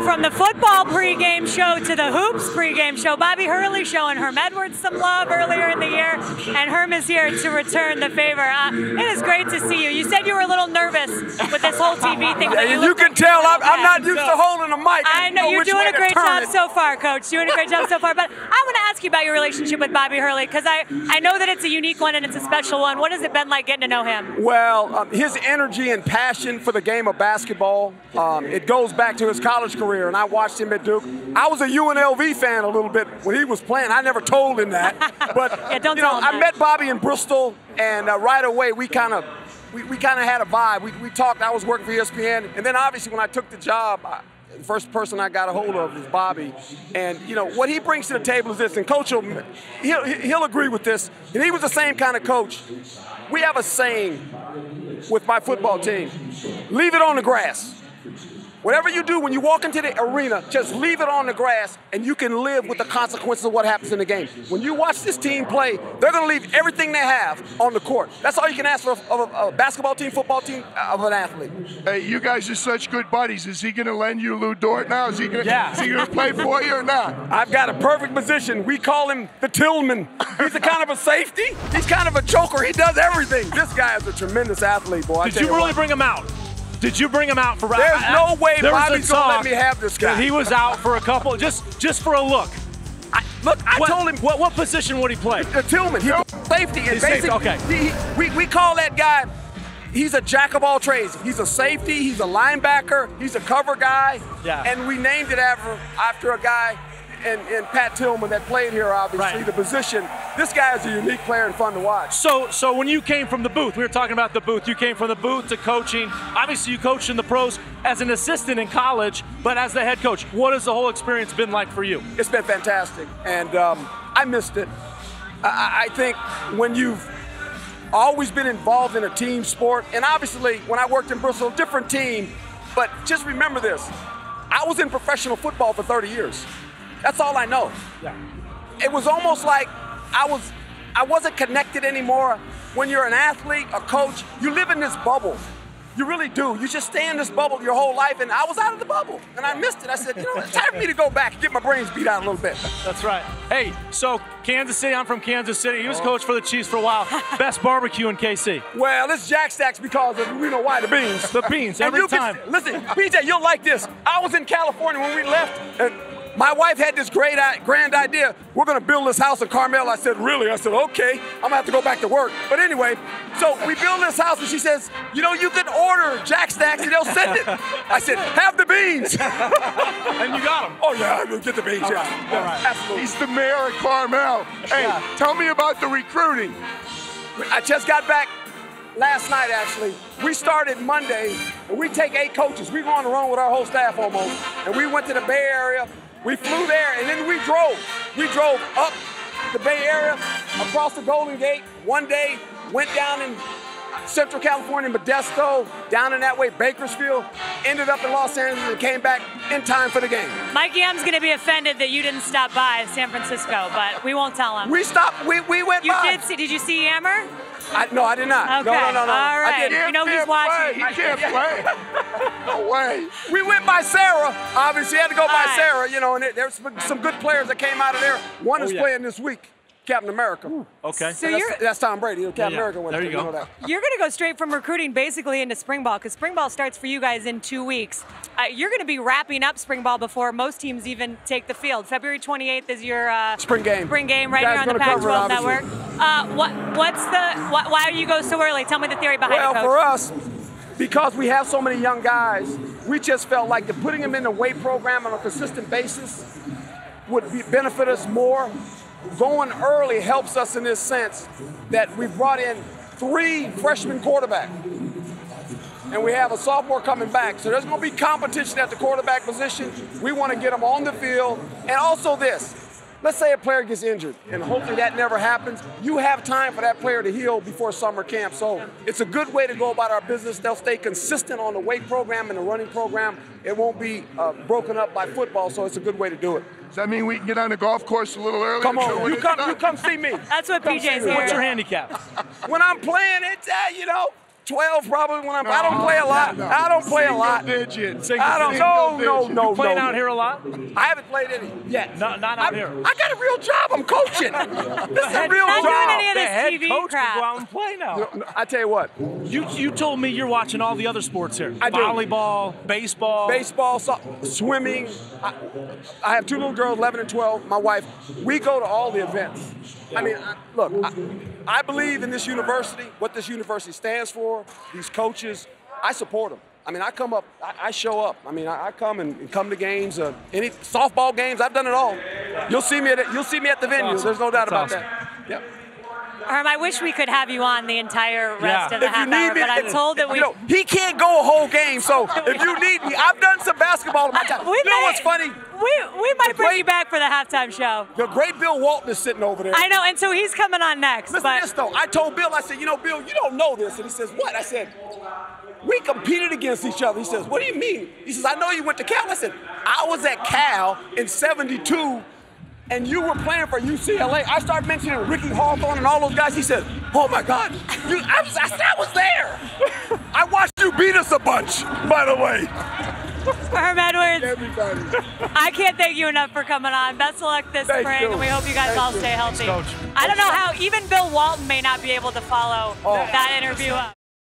So from the football pregame show to the hoops pregame show, Bobby Hurley showing Herm Edwards some love earlier in the year, and Herm is here to return the favor. It is great to see you. You said you were a little nervous with this whole TV thing. But you can tell I'm not used to holding a mic. I know you're doing a great job so far, Coach. Doing a great job so far. But I want to ask you about your relationship with Bobby Hurley, because I know that it's a unique one and it's a special one. What has it been like getting to know him? Well, his energy and passion for the game of basketball, it goes back to his college career, and I watched him at Duke. I was a UNLV fan a little bit when he was playing. I never told him that, but yeah, you know, I met Bobby in Bristol, and right away we kind of had a vibe. We talked. I was working for ESPN, and then obviously when I took the job, the first person I got a hold of was Bobby. And you know what he brings to the table is this, and Coach he'll agree with this. And he was the same kind of coach. We have a saying with my football team: leave it on the grass. Whatever you do when you walk into the arena, just leave it on the grass, and you can live with the consequences of what happens in the game. When you watch this team play, they're going to leave everything they have on the court. That's all you can ask for of a basketball team, football team, of an athlete. Hey, you guys are such good buddies. Is he going to lend you Lou Dort now? Is he going to play for you or not? I've got a perfect position. We call him the Tillman. He's a kind of a safety. He's kind of a joker. He does everything. This guy is a tremendous athlete, boy. Did you really bring him out? Did you bring him out for? There's no way Bobby's gonna let me have this guy. He was out for a couple, just for a look. I told him. What position would he play? The Tillman. He's safety. And basically, okay. We call that guy. He's a jack of all trades. He's a safety. He's a linebacker. He's a cover guy. Yeah. And we named it after a guy. And Pat Tillman that played here, obviously, the position. This guy is a unique player and fun to watch. So when you came from the booth, we were talking about the booth, you came from the booth to coaching. Obviously, you coached in the pros as an assistant in college, but as the head coach, what has the whole experience been like for you? It's been fantastic, and I missed it. I think when you've always been involved in a team sport, and obviously when I worked in Bristol, different team, but just remember this, I was in professional football for 30 years. That's all I know. Yeah. It was almost like I wasn't connected anymore. When you're an athlete, a coach, you live in this bubble. You really do. You just stay in this bubble your whole life, and I was out of the bubble, and I missed it. I said, you know, it's time for me to go back and get my brains beat out a little bit. That's right. Hey, so Kansas City, I'm from Kansas City. He was coach for the Chiefs for a while. Best barbecue in KC. Well, it's Jack Stacks because of, we know why, the beans. The beans, every time. Listen, PJ, you'll like this. I was in California when we left, and my wife had this grand idea. We're going to build this house in Carmel. I said, really? I said, okay. I'm going to have to go back to work. But anyway, so we build this house, and she says, you know, you can order Jack Stacks, and they'll send it. I said, have the beans. And you got them. Oh, yeah, I'm going to get the beans. All right. All right. Absolutely. He's the mayor of Carmel. Hey, tell me about the recruiting. I just got back last night, actually. We started Monday, and we take 8 coaches. We go on the run with our whole staff almost. And we went to the Bay Area. We flew there, and then we drove. We drove up the Bay Area, across the Golden Gate, one day, went down in Central California, Modesto, down in that way, Bakersfield, ended up in Los Angeles, and came back in time for the game. Mikey M's going to be offended that you didn't stop by San Francisco, but we won't tell him. We stopped. We went by. Did you see Yammer? No, I did not. Okay. No. All right. You know he's watching. He can't play. No way. We went by Sarah. Obviously, had to go by right. Sarah, you know, and there's some good players that came out of there. One is playing this week, Captain America. Ooh, okay. So that's Tom Brady. Captain America went there. You go. know that. You're going to go straight from recruiting basically into spring ball, because spring ball starts for you guys in 2 weeks. You're going to be wrapping up spring ball before most teams even take the field. February 28th is your spring game. Spring game right here on the Pac-12 Network. Why do you go so early? Tell me the theory behind it, Coach. Well, for us, because we have so many young guys, we just felt like putting them in the weight program on a consistent basis would benefit us more. Going early helps us in this sense that we've brought in 3 freshman quarterbacks. And we have a sophomore coming back. So there's going to be competition at the quarterback position. We want to get them on the field. And also this, let's say a player gets injured, and hopefully that never happens. You have time for that player to heal before summer camp. So it's a good way to go about our business. They'll stay consistent on the weight program and the running program. It won't be broken up by football, so it's a good way to do it. Does that mean we can get on the golf course a little earlier? Come on, you come see me. That's what PJ's here. What's your handicap? When I'm playing, it's, 12 probably when I don't play a lot. I don't play a lot. Digits. I don't. No. Playing out here a lot? I haven't played any yet. Not out here. I got a real job. I'm coaching. This is a real Not doing job. any of The this head TV coach crap. can go out and play now. I tell you what. You told me you're watching all the other sports here. I do. Volleyball, baseball, swimming. I have 2 little girls, 11 and 12. My wife. We go to all the events. I mean, look, I believe in this university, what this university stands for, these coaches. I support them. I mean, I come up, I show up. I mean, I come and come to games, any softball games. I've done it all. You'll see me at the venue. Awesome. There's no doubt about awesome. that. Yep. Herm, I wish we could have you on the entire rest of the If you half need hour, me, but I'm told that we... You know, he can't go a whole game, so if you need me, I've done some basketball in my time. You know what's funny? We might bring you back for the halftime show. The great Bill Walton is sitting over there. I know, and so he's coming on next. Listen to this, though. I told Bill, I said, you know, Bill, you don't know this. And he says, what? I said, we competed against each other. He says, what do you mean? He says, I know you went to Cal. I said, I was at Cal in '72, and you were playing for UCLA. I started mentioning Ricky Hawthorne and all those guys. He said, oh, my God. I was there. I watched you beat us a bunch, by the way. Herm Edwards, Everybody. I can't thank you enough for coming on. Best of luck this spring, and we hope you guys all stay healthy. Coach. I don't know how even Bill Walton may not be able to follow that interview up.